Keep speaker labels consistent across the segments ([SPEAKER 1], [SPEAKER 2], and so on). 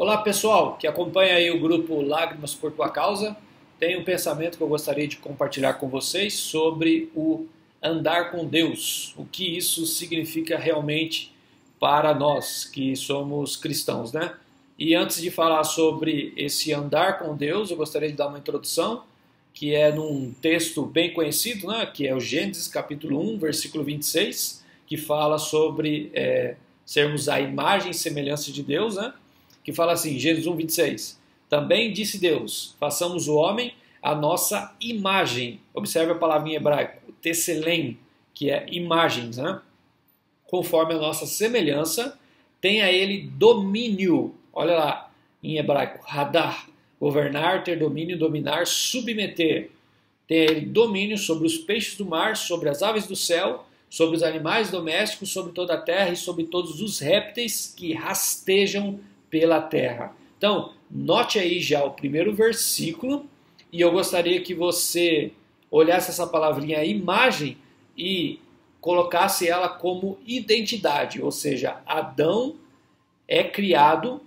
[SPEAKER 1] Olá pessoal, que acompanha aí o grupo Lágrimas por Tua Causa. Tem um pensamento que eu gostaria de compartilhar com vocês sobre o andar com Deus, o que isso significa realmente para nós que somos cristãos, né? E antes de falar sobre esse andar com Deus, eu gostaria de dar uma introdução, que é num texto bem conhecido, né? Que é o Gênesis capítulo 1, versículo 26, que fala sobre sermos a imagem e semelhança de Deus, né? Que fala assim, Gênesis 1, 26. Também disse Deus, façamos o homem a nossa imagem. Observe a palavra em hebraico, tesselem, que é imagens, né? Conforme a nossa semelhança, tenha ele domínio. Olha lá, em hebraico, hadar, governar, ter domínio, dominar, submeter. Tenha ele domínio sobre os peixes do mar, sobre as aves do céu, sobre os animais domésticos, sobre toda a terra e sobre todos os répteis que rastejam pela terra. Então, note aí já o primeiro versículo, e eu gostaria que você olhasse essa palavrinha imagem e colocasse ela como identidade, ou seja, Adão é criado,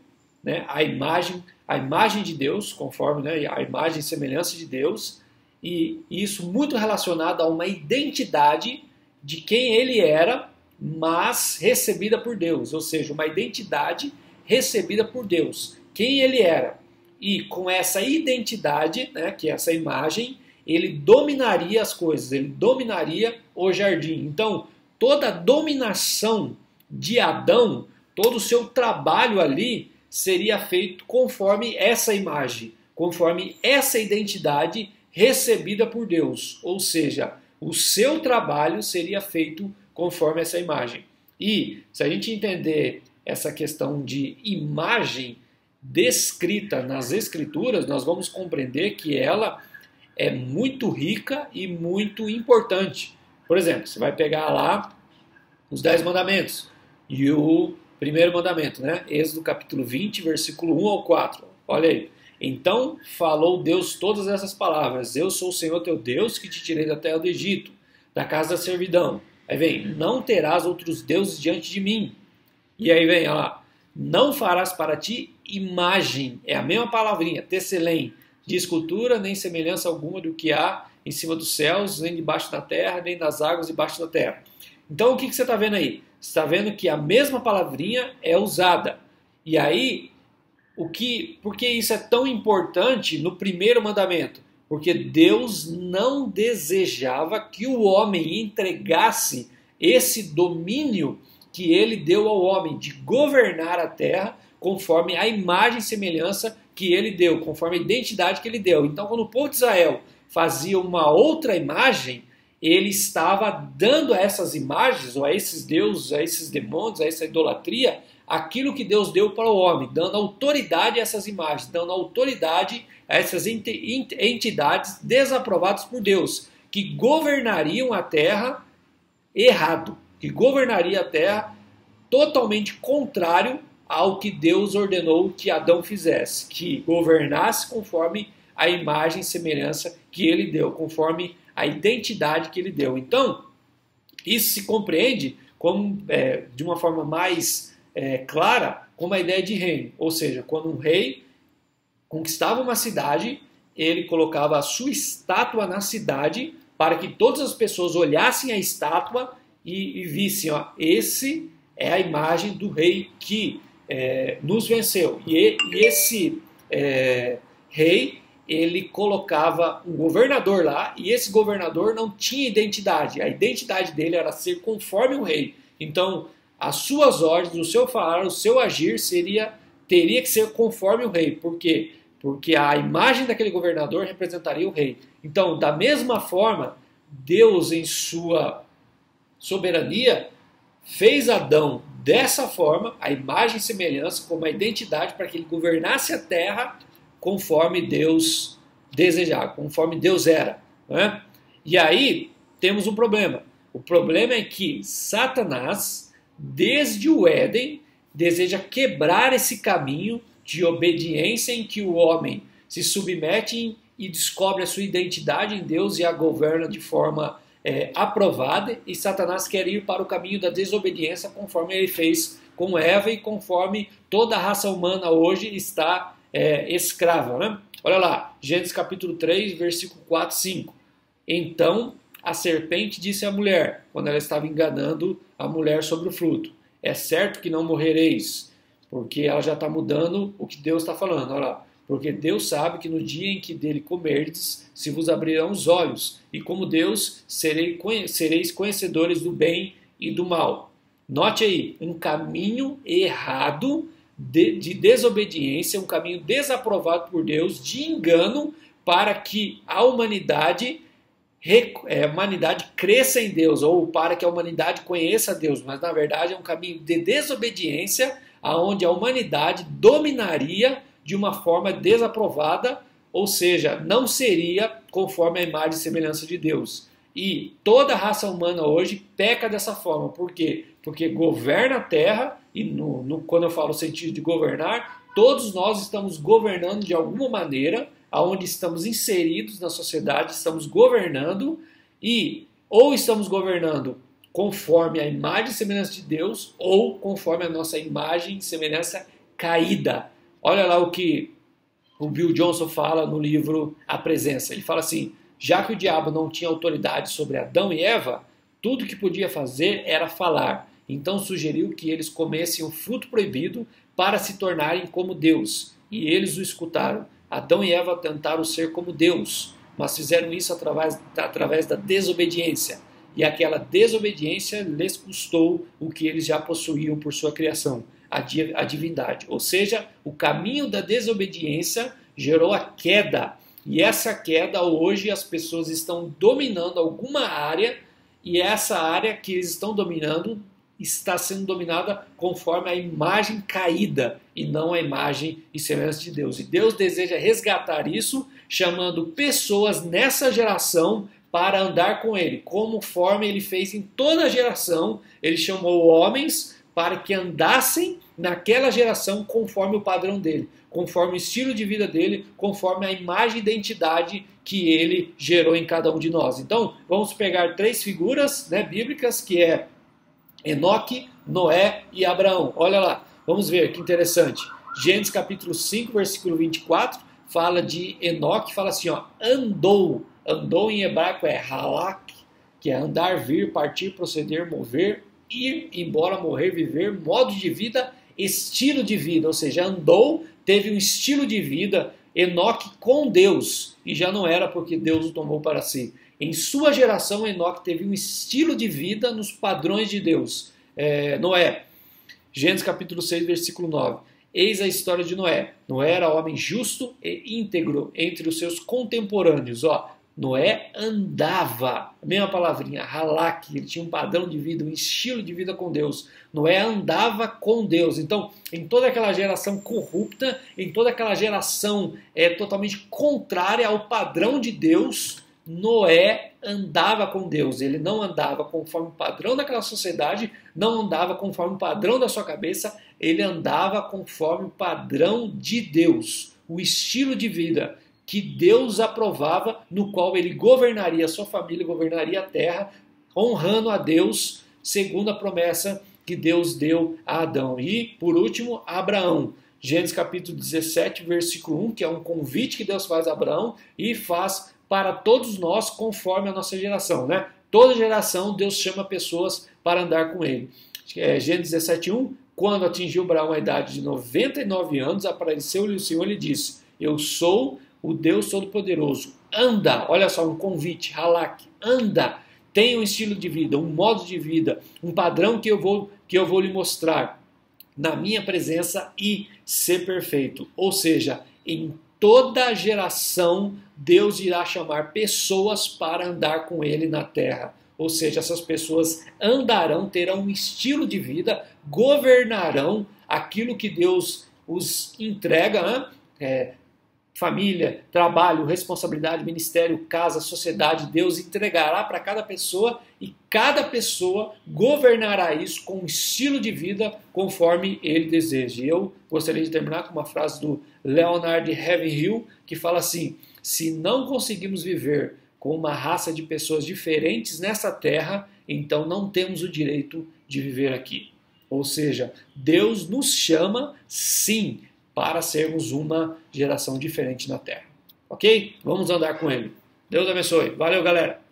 [SPEAKER 1] né, a imagem de Deus, conforme, né, a imagem e semelhança de Deus, e isso muito relacionado a uma identidade de quem ele era, mas recebida por Deus, ou seja, uma identidade recebida por Deus, quem ele era. E com essa identidade, né, que é essa imagem, ele dominaria as coisas, ele dominaria o jardim. Então, toda a dominação de Adão, todo o seu trabalho ali seria feito conforme essa imagem, conforme essa identidade recebida por Deus. Ou seja, o seu trabalho seria feito conforme essa imagem. E se a gente entender essa questão de imagem descrita nas Escrituras, nós vamos compreender que ela é muito rica e muito importante. Por exemplo, você vai pegar lá os 10 mandamentos e o primeiro mandamento, né? Êxodo capítulo 20, versículo 1 ao 4. Olha aí. Então falou Deus todas essas palavras: Eu sou o Senhor teu Deus que te tirei da terra do Egito, da casa da servidão. Aí vem, não terás outros deuses diante de mim. E aí vem, olha lá, não farás para ti imagem, é a mesma palavrinha, tesselem, de escultura, nem semelhança alguma do que há em cima dos céus, nem debaixo da terra, nem das águas debaixo da terra. Então o que você está vendo aí? Você está vendo que a mesma palavrinha é usada. E aí, por que isso é tão importante no primeiro mandamento? Porque Deus não desejava que o homem entregasse esse domínio que ele deu ao homem de governar a terra conforme a imagem e semelhança que ele deu, conforme a identidade que ele deu. Então, quando o povo de Israel fazia uma outra imagem, ele estava dando a essas imagens, ou a esses deuses, a esses demônios, a essa idolatria, aquilo que Deus deu para o homem, dando autoridade a essas imagens, dando autoridade a essas entidades desaprovadas por Deus, que governariam a terra errado, que governaria a terra totalmente contrário ao que Deus ordenou que Adão fizesse, que governasse conforme a imagem e semelhança que ele deu, conforme a identidade que ele deu. Então, isso se compreende como, de uma forma mais clara como a ideia de reino, ou seja, quando um rei conquistava uma cidade, ele colocava a sua estátua na cidade para que todas as pessoas olhassem a estátua e vissem, ó, esse é a imagem do rei que nos venceu. E esse rei, ele colocava um governador lá, e esse governador não tinha identidade. A identidade dele era ser conforme o rei. Então, as suas ordens, o seu falar, o seu agir teria que ser conforme o rei. Por quê? Porque a imagem daquele governador representaria o rei. Então, da mesma forma, Deus, em sua soberania, fez Adão dessa forma, a imagem e semelhança, como a identidade, para que ele governasse a terra conforme Deus desejava, conforme Deus era. Né? E aí temos um problema. O problema é que Satanás, desde o Éden, deseja quebrar esse caminho de obediência em que o homem se submete e descobre a sua identidade em Deus e a governa de forma aprovada, e Satanás quer ir para o caminho da desobediência, conforme ele fez com Eva e conforme toda a raça humana hoje está escrava, né? Olha lá, Gênesis capítulo 3, versículo 4 e 5. Então a serpente disse à mulher, quando ela estava enganando a mulher sobre o fruto: é certo que não morrereis, porque ela já está mudando o que Deus está falando. Olha lá, porque Deus sabe que no dia em que dele comerdes, se vos abrirão os olhos, e como Deus sereis conhecedores do bem e do mal. Note aí, um caminho errado de desobediência, um caminho desaprovado por Deus, de engano, para que a humanidade cresça em Deus, ou para que a humanidade conheça Deus, mas na verdade é um caminho de desobediência, onde a humanidade dominaria de uma forma desaprovada, ou seja, não seria conforme a imagem e semelhança de Deus. E toda a raça humana hoje peca dessa forma. Por quê? Porque governa a terra, e quando eu falo sentido de governar, todos nós estamos governando de alguma maneira, onde estamos inseridos na sociedade, estamos governando, e ou estamos governando conforme a imagem e semelhança de Deus, ou conforme a nossa imagem e semelhança caída. Olha lá o que o Bill Johnson fala no livro A Presença. Ele fala assim: já que o diabo não tinha autoridade sobre Adão e Eva, tudo que podia fazer era falar. Então sugeriu que eles comessem o fruto proibido para se tornarem como Deus. E eles o escutaram. Adão e Eva tentaram ser como Deus, mas fizeram isso através da desobediência. E aquela desobediência lhes custou o que eles já possuíam por sua criação, a divindade. Ou seja, o caminho da desobediência gerou a queda. E essa queda, hoje, as pessoas estão dominando alguma área, e essa área que eles estão dominando está sendo dominada conforme a imagem caída, e não a imagem e semelhança de Deus. E Deus deseja resgatar isso, chamando pessoas nessa geração para andar com Ele, conforme Ele fez em toda a geração. Ele chamou homens para que andassem naquela geração conforme o padrão dele, conforme o estilo de vida dele, conforme a imagem e identidade que ele gerou em cada um de nós. Então, vamos pegar três figuras, bíblicas, que é Enoque, Noé e Abraão. Olha lá, vamos ver que interessante. Gênesis capítulo 5, versículo 24, fala de Enoque, fala assim, andou. Andou em hebraico é halak, que é andar, vir, partir, proceder, mover, ir, embora, morrer, viver, modo de vida, estilo de vida. Ou seja, andou, teve um estilo de vida, Enoque com Deus, e já não era porque Deus o tomou para si. Em sua geração, Enoque teve um estilo de vida nos padrões de Deus. Noé, Gênesis capítulo 6, versículo 9. Eis a história de Noé. Noé era homem justo e íntegro entre os seus contemporâneos. Noé andava, a mesma palavrinha, halak, ele tinha um padrão de vida, um estilo de vida com Deus. Noé andava com Deus. Então, em toda aquela geração corrupta, em toda aquela geração totalmente contrária ao padrão de Deus, Noé andava com Deus. Ele não andava conforme o padrão daquela sociedade, não andava conforme o padrão da sua cabeça, ele andava conforme o padrão de Deus, o estilo de vida que Deus aprovava, no qual ele governaria a sua família, governaria a terra, honrando a Deus, segundo a promessa que Deus deu a Adão. E, por último, Abraão. Gênesis capítulo 17, versículo 1, que é um convite que Deus faz a Abraão e faz para todos nós conforme a nossa geração. Toda geração Deus chama pessoas para andar com ele. Gênesis 17, 1, quando atingiu Abraão a idade de 99 anos, apareceu-lhe o Senhor e lhe disse: eu sou o Deus Todo-Poderoso, anda, olha só, um convite, halak, anda, tenha um estilo de vida, um modo de vida, um padrão que eu vou lhe mostrar na minha presença e ser perfeito. Ou seja, em toda geração Deus irá chamar pessoas para andar com Ele na terra. Ou seja, essas pessoas andarão, terão um estilo de vida, governarão aquilo que Deus os entrega, família, trabalho, responsabilidade, ministério, casa, sociedade. Deus entregará para cada pessoa e cada pessoa governará isso com um estilo de vida conforme ele deseja. E eu gostaria de terminar com uma frase do Leonard Ravenhill, que fala assim: se não conseguimos viver com uma raça de pessoas diferentes nessa terra, então não temos o direito de viver aqui. Ou seja, Deus nos chama, sim, para sermos uma geração diferente na Terra. Ok? Vamos andar com Ele. Deus abençoe. Valeu, galera!